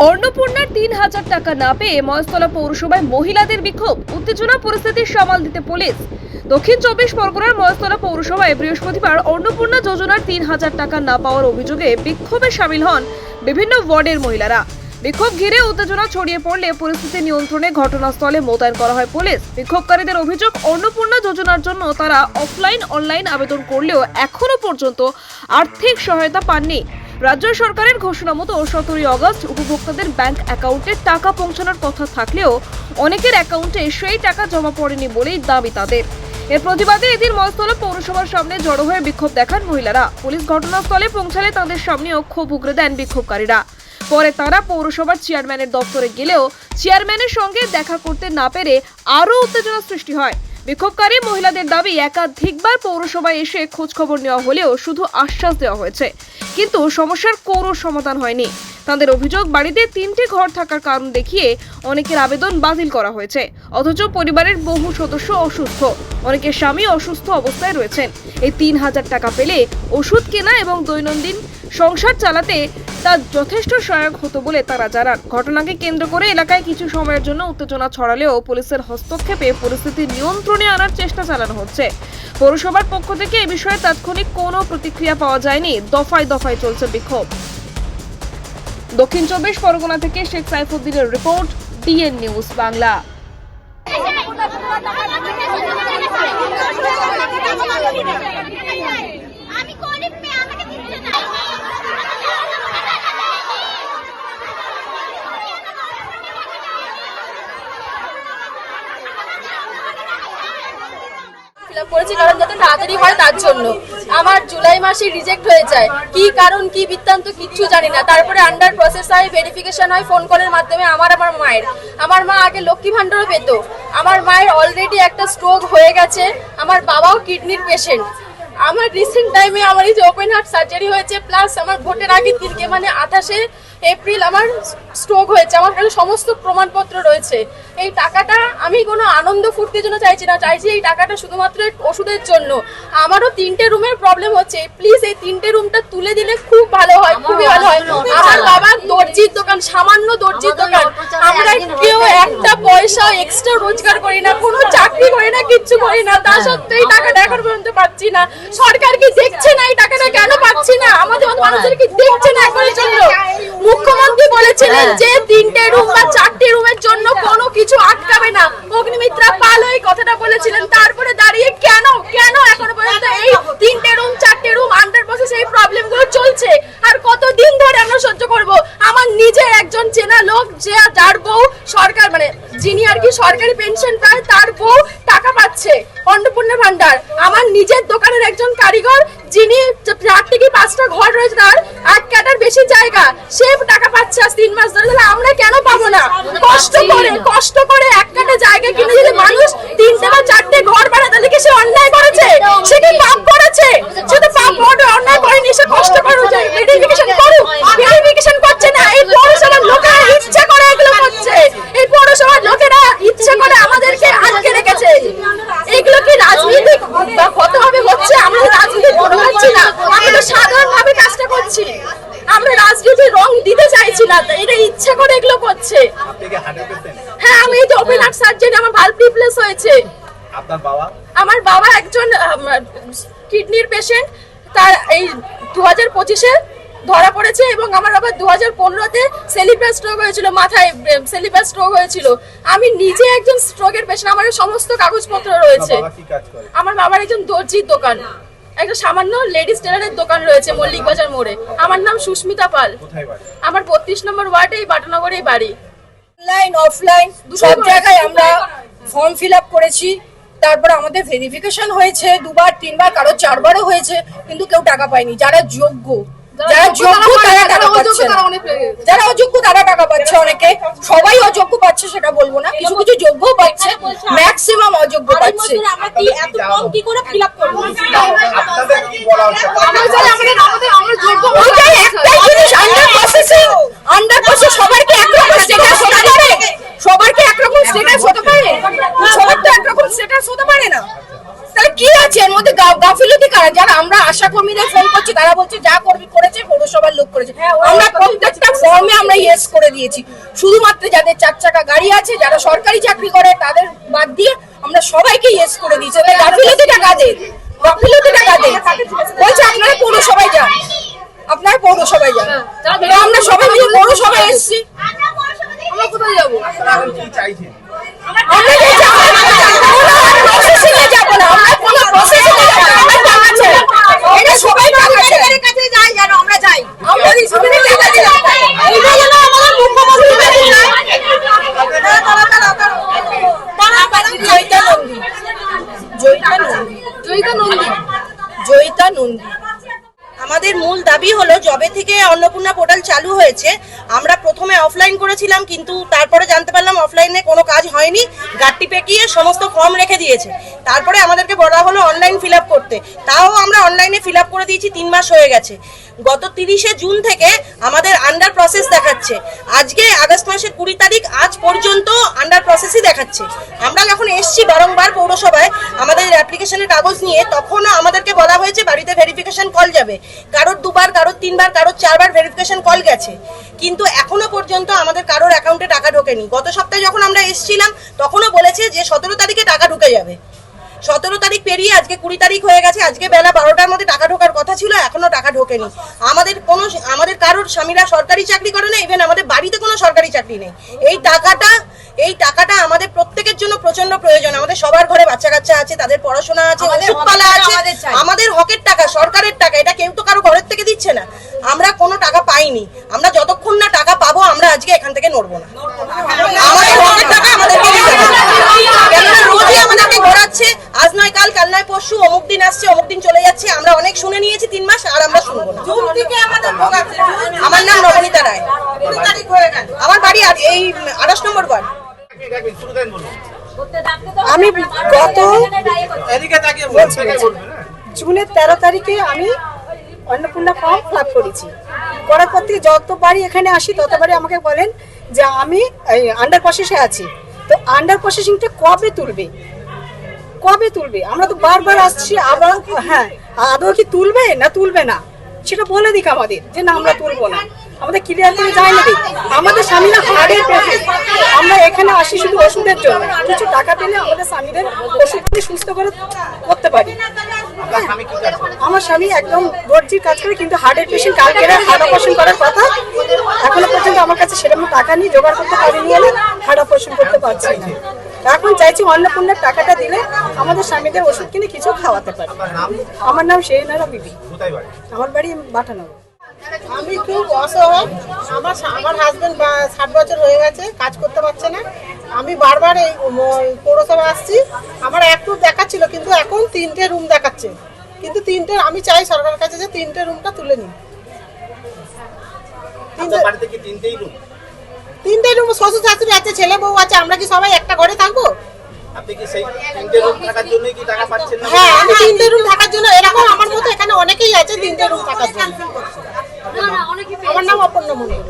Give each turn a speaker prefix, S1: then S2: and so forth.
S1: অন্নপূর্ণার ৩,০০০ টাকা না পেয়ে মহেশতলা পৌরসভায় মহিলাদের বিক্ষোভ, উত্তেজনা পরিস্থিতি সামাল দিতে পুলিশ। দক্ষিণ ২৪ পরগনার মহেশতলা পৌরসভায় বৃহস্পতিবার অন্নপূর্ণা যোজনার ৩,০০০ টাকা না পাওয়ার অভিযোগে বিক্ষোভে সামিল হন বিভিন্ন ওয়ার্ডের মহিলারা। বিক্ষোভ ঘিরে উত্তেজনা ছড়িয়ে পড়লে পরিস্থিতি নিয়ন্ত্রণে ঘটনাস্থলে মোতায়েন করা হয় পুলিশ। বিক্ষোভকারীদের অভিযোগ, অন্নপূর্ণা যোজনার জন্য তারা অফলাইন অনলাইন আবেদন করলেও এখনো পর্যন্ত আর্থিক সহায়তা পাননি। রাজ্য সরকারের ঘোষণা মতো ১৭ই আগস্ট উপভোক্তাদের ব্যাংক অ্যাকাউন্টে টাকা পৌঁছানোর কথা থাকলেও অনেকের অ্যাকাউন্টে সেই টাকা জমা পড়েনি বলেই দাবি তাদের। এর প্রতিবাদে এদিন মহেশতলা পৌরসভার সামনে জড়ো হয়ে বিক্ষোভ দেখান মহিলারা। পুলিশ ঘটনাস্থলে পৌঁছালে তাদের সামনেও ক্ষোভ উগরে দেন বিক্ষোভকারীরা। পরে তারা পৌরসভার চেয়ারম্যানের দপ্তরে গেলেও চেয়ারম্যানের সঙ্গে দেখা করতে না পেরে আরও উত্তেজনা সৃষ্টি হয়। বিক্ষোভকারী মহিলাদের দাবি, একাধিকবার পৌরসভায় এসে খোঁজ খবর নেওয়া হলেও শুধু আশ্বাস দেওয়া হয়েছে, কিন্তু সমস্যার কোনো সমাধান হয়নি। তাদের অভিযোগ, বাড়িতে ৩টি ঘর থাকার কারণ দেখিয়ে অনেকের আবেদন বাতিল করা হয়েছে, অথচ পরিবারের বহু সদস্য অসুস্থ, অনেকের স্বামী অসুস্থ অবস্থায় রয়েছেন। এই ৩,০০০ টাকা পেলে ওষুধ কেনা এবং দৈনন্দিন সংসার চালাতে তা যথেষ্ট সহায়ক হতো বলে তারা জানান। ঘটনাকে কেন্দ্র করে এলাকায় কিছু সময়ের জন্য উত্তেজনা ছড়ালেও পুলিশের হস্তক্ষেপে পরিস্থিতি নিয়ন্ত্রণে আনার চেষ্টা চালানো হচ্ছে। পৌরসভার পক্ষ থেকে এ বিষয়ে তাৎক্ষণিক কোনো প্রতিক্রিয়া পাওয়া যায়নি। দফায় দফায় চলছে বিক্ষোভ। দক্ষিণ ২৪ পরগনা থেকে শেখ সাইফুদ্দিনের রিপোর্ট, ডিএন নিউজ বাংলা।
S2: করেছি কারণ যাতে তাড়াতাড়ি হয় তার জন্য। আমার জুলাই মাসে রিজেক্ট হয়ে যায়, কি কারণ কি বৃত্তান্ত কিচ্ছু জানি না। তারপরে আন্ডার প্রসেস হয়, ভেরিফিকেশন হয় ফোন কলের মাধ্যমে। আমার মায়ের মা আগে লক্ষ্মী ভান্ডারও পেত। আমার মায়ের অলরেডি একটা স্ট্রোক হয়ে গেছে, আমার বাবাও কিডনির পেশেন্ট। আমার রিসেন্ট টাইমে আমার এই যে ওপেন হার্ট সার্জারি হয়েছে, প্লাস আমার ভোটের আগের দিনকে মানে ২৮শে এপ্রিল আমার স্ট্রোক হয়েছে। আমার কাছে সমস্ত প্রমাণপত্র রয়েছে। এই টাকাটা আমি কোনো আনন্দ ফুর্তির জন্য চাইছি না, চাইছি এই টাকাটা শুধুমাত্র ওষুধের জন্য। আমারও 3টে রুমের প্রবলেম হচ্ছে, প্লিজ এই 3টে রুমটা তুলে দিলে খুব ভালো হয়, খুবই ভালো হয়। আমার বাবার দর্জির দোকান, সামান্য দর্জির দোকান। আমরা কেউ একটা পয়সা এক্সট্রা রোজগার করি না, কোনো চাকরি করি না, কিচ্ছু করি না, তা সত্ত্বেও এই টাকাটা এখন পর্যন্ত পাচ্ছি না। সরকার কি দেখছে না এই টাকাটা কেন পাচ্ছি না? আমাদের মতো মানুষের কি দেখছে না এখনের জন্য? মুখ্যমন্ত্রী বলেছিলেন যে 3টে রুম বা 4টে রুমের জন্য কোনো কিছু আটকাবে না। অগ্নিমিত্রা পাল এই কথাটা বলেছিলেন। তারপরে দাঁড়িয়ে কেন এখনো পর্যন্ত এই 3টে রুম 4টে রুম আন্ডার প্রসেস এই প্রবলেমগুলো চলছে? আর কতদিন ধরে আমরা সহ্য করব? আমার নিজের একজন চেনা লোক, যে যার বউ সরকার মানে যিনি আর কি সরকারি পেনশন পায়, তার বউ টাকা পাচ্ছে অন্নপূর্ণা ভান্ডার। আমার নিজের দোকানের একজন কারিগর, যিনি 4 থেকে 5টা ঘর রয়েছে, তার 1 কাটার বেশি জায়গা, সে টাকা পাচ্ছে আজ 3 মাস ধরে। তাহলে আমরা কেন পাবো না? কষ্ট করে 1 কাটা জায়গা কিনে দিলে মানুষ 3টে বা 4টে ঘর বানায়, তাহলে কি সে অন্যায় করেছে? সে কি পাপ করেছে? সে তো পাপ অন্যায় করেনি, সে কষ্ট করে ভেরিফিকেশন করুক। ভেরিফিকেশন করছে না, এই পৌরসভার লোকেরা ইচ্ছা করে এগুলো করছে। এই পৌরসভার লোকেরা ইচ্ছা করে আমাদেরকে আটকে রেখেছে। এগুলো কি রাজনীতিক বা কতভাবে হচ্ছে? আমরা রাজনীতি করছি না, আমরা তো সাধারণভাবে কাজটা করছি। আমরা রাজনীতির রং দিতে চাইছি না, এটা ইচ্ছা করে এগুলো করছে। হ্যাঁ, আমি এই যে ওপেন হার্ট সার্জারি, আমার ভালভ রিপ্লেস হয়েছে। আমার বাবা একজন কিডনির পেশেন্ট, তার এই 2025-এ ধরা পড়েছে এবং আমার বাবা 2015-তে সেলিব্রাল স্ট্রোক হয়েছিল, মাথায় সেলিব্রাল স্ট্রোক হয়েছিল। আমি নিজে একজন স্ট্রোকের পেশেন্ট, আমার সমস্ত কাগজপত্র রয়েছে। আমার বাবার একজন দর্জির দোকান, একটা সামান্য লেডিস টেলারের দোকান রয়েছে মল্লিক বাজার মোড়ে। আমার নাম সুস্মিতা পাল, আমার 32 নম্বর ওয়ার্ডে এই বাটানগরেই বাড়ি।
S3: অনলাইন অফলাইন সব জায়গায় আমরা ফর্ম ফিল আপ করেছি। তারপর আমাদের ভেরিফিকেশন হয়েছে 2বার 3বার, কারো 4বারও হয়েছে, কিন্তু কেউ টাকা পায়নি। যারা যোগ্য তারা টাকা পাচ্ছে, যারা অযোগ্য তারা টাকা পাচ্ছে। অনেকে, সবাই অযোগ্য পাচ্ছে সেটা বলবো না, কিছু কিছু যোগ্য পাচ্ছে, ম্যাক্সিমাম অযোগ্য পাচ্ছে। আন্ডার প্রসেস সবার কি একরকম স্ট্যাটাস হতে পারে? সবার কি একরকম স্ট্যাটাস হতে পারে? সবার তো একরকম স্ট্যাটাস হতে পারে না। তাহলে কি আছে এর মধ্যে? গাফিলতি কারা? যারা আমরা আশা কর্মীদের ফোন করছি তারা বলছে যা করবি করেছে, পৌরসভার লোক করেছে। আমরা প্রত্যেকটা ফর্মে আমরা ইয়েস করে দিয়েছি। শুধুমাত্র যাদের 4 চাকা গাড়ি আছে, যারা সরকারি চাকরি করে তাদের বাদ দিয়ে আমরা সবাইকে ইয়েস করে দিয়েছি। গাফিলতি টাকা দেন, গাফিলতি টাকা দেন বলছে আপনারা পৌরসভায় যান, আপনারা পৌরসভায় যান। আমরা সবাই মিলে পৌরসভায় এসেছি। আমরা কোথায় যাবো? আমরা প্রসেসিংয়ে যাবো না, আমরা কোনো প্রসেসিংয়ে যাবো না, আমরা টাকা চাই। এটা সবাই টাকা চাই। কাছে যাই যেন আমরা যাই, আমরা রিসিভিং টাকা দিই। এটা যেন আমাদের মুখ্যমন্ত্রী কাছে যায়। জয়িতা নন্দী, জয়িতা নন্দী, জয়িতা নন্দী, জয়িতা নন্দী।
S4: আমাদের মূল দাবি হলো যবে থেকে অন্নপূর্ণা পোর্টাল চালু হয়েছে আমরা প্রথমে অফলাইন করেছিলাম, কিন্তু তারপরে জানতে পারলাম অফলাইনে কোনো কাজ হয়নি, গাঁটটি পেকিয়ে সমস্ত ফর্ম রেখে দিয়েছে। তারপরে আমাদেরকে বলা হলো অনলাইন ফিল আপ করতে, তাও আমরা অনলাইনে ফিল আপ করে দিয়েছি। 3 মাস হয়ে গেছে। গত 30শে জুন থেকে আমাদের আন্ডার প্রসেস দেখাচ্ছে। আজকে আগস্ট মাসের 20 তারিখ, আজ পর্যন্ত আন্ডার প্রসেসই দেখাচ্ছে। আমরা যখন এসছি বারংবার পৌরসভায় আমাদের অ্যাপ্লিকেশনের কাগজ নিয়ে, তখনও আমাদেরকে বলা হয়েছে বাড়িতে ভেরিফিকেশন কল যাবে। কারোর 2 বার, কারোর 3 বার, কারোর 4 বার ভেরিফিকেশন কল গেছে, কিন্তু এখনো পর্যন্ত আমাদের কারোর অ্যাকাউন্টে টাকা ঢোকেনি। গত সপ্তাহে যখন আমরা এসেছিলাম তখনও বলেছে যে 17 তারিখে টাকা ঢুকে যাবে। 17 তারিখ পেরিয়ে আজকে 20 তারিখ হয়ে গেছে। আজকে বেলা 12টার মধ্যে টাকা ঢোকার কথা ছিল, এখনো টাকা ঢোকেনি। আমাদের কারোর স্বামীরা সরকারি চাকরি করে না, ইভেন আমাদের বাড়িতে কোনো সরকারি চাকরি নেই। এই টাকাটা আমাদের প্রত্যেকের জন্য প্রচন্ড প্রয়োজন। আমাদের সবার ঘরে বাচ্চা কাচ্চা আছে, তাদের পড়াশোনা আছে, ওষুধপালা আছে, আমাদের হকের টাকা, সরকারের টাকা। এটা কেউ তো কারো ঘরের থেকে দিচ্ছে না। আমরা কোনো টাকা পাইনি। আমরা যতক্ষণ না টাকা পাবো আমরা আজকে এখান থেকে নড়বো না। আমাদের হকের টাকা আমাদেরকে দিতে হবে। কেননা রোজই আমাদেরকে ঘোরাচ্ছে, আজ নয় কাল, কাল নয় পরশু, অমুক দিন আসছে, অমুক দিন চলে যাচ্ছে। আমরা অনেক শুনে নিয়েছি 3 মাস, আর আমরা শুনবো না। আমার নাম নবনীতা রায়। আমার বাড়ি এই 28 নম্বর ওয়ার্ড।
S5: আমি গত জুনের 13 তারিখে আমি অন্নপূর্ণা ফর্ম ফিল আপ করেছি। করার পর থেকে যতবারই এখানে আসি ততবারই আমাকে বলেন যে আমি আন্ডার প্রসেসে আছি। তো আন্ডার প্রসেসিংটা কবে তুলবে, কবে তুলবে? আমরা তো বারবার আসছি, আবার হ্যাঁ আদৌ কি তুলবে না তুলবে না সেটা বলে দিক আমাদের, যে না আমরা তুলবো না। আমাদের ক্লিয়ার করে যায় না। আমাদের স্বামীরা হার্টের পেশেন্ট, আমরা এখানে আসি শুধু ওষুধের জন্য। কিছু টাকা পেলে আমাদের স্বামীদের ওষুধ দিয়ে সুস্থ করে করতে পারি। আমার স্বামী একদম দর্জির কাজ করে, কিন্তু হার্টের পেশেন্ট। কালকে হার্ট অপারেশন করার কথা, এখনো পর্যন্ত আমার কাছে সেরকম টাকা নিয়ে জোগাড় করতে পারিনি, আমি হার্ট অপারেশন করতে পারছি না। এখন চাইছি অন্নপূর্ণার টাকাটা দিলে আমাদের স্বামীদের ওষুধ কিনে কিছু খাওয়াতে পারি। আমার নাম শেরিনারা বিবি, আমার বাড়ি বাটানগর।
S6: আমি খুব অসহায়। আমার হাজবেন্ড 60 বছর হয়ে গেছে, কাজ করতে পারছে না। আমি বারবার এই পৌরসভা আসছি, আমার একটু দেখাচ্ছিল, কিন্তু এখন 3টে রুম দেখাচ্ছে। কিন্তু 3টে, আমি চাই সরকারের কাছে যে 3টে রুমটা তুলে নিই। 3টে রুম, শ্বশুর শাশুড়ি আছে, ছেলে বউ আছে, আমরা কি সবাই একটা ঘরে থাকবো?
S7: আপনি কি সেই 3টে রুম থাকার জন্যই কি টাকা পাচ্ছেন না?
S6: হ্যাঁ, আমি 3টে রুম থাকার জন্য, এরকম আমার মতো এখানে অনেকেই আছে 3টে রুম থাকার জন্য। আমার নাম অপর্ণা মণ্ডল।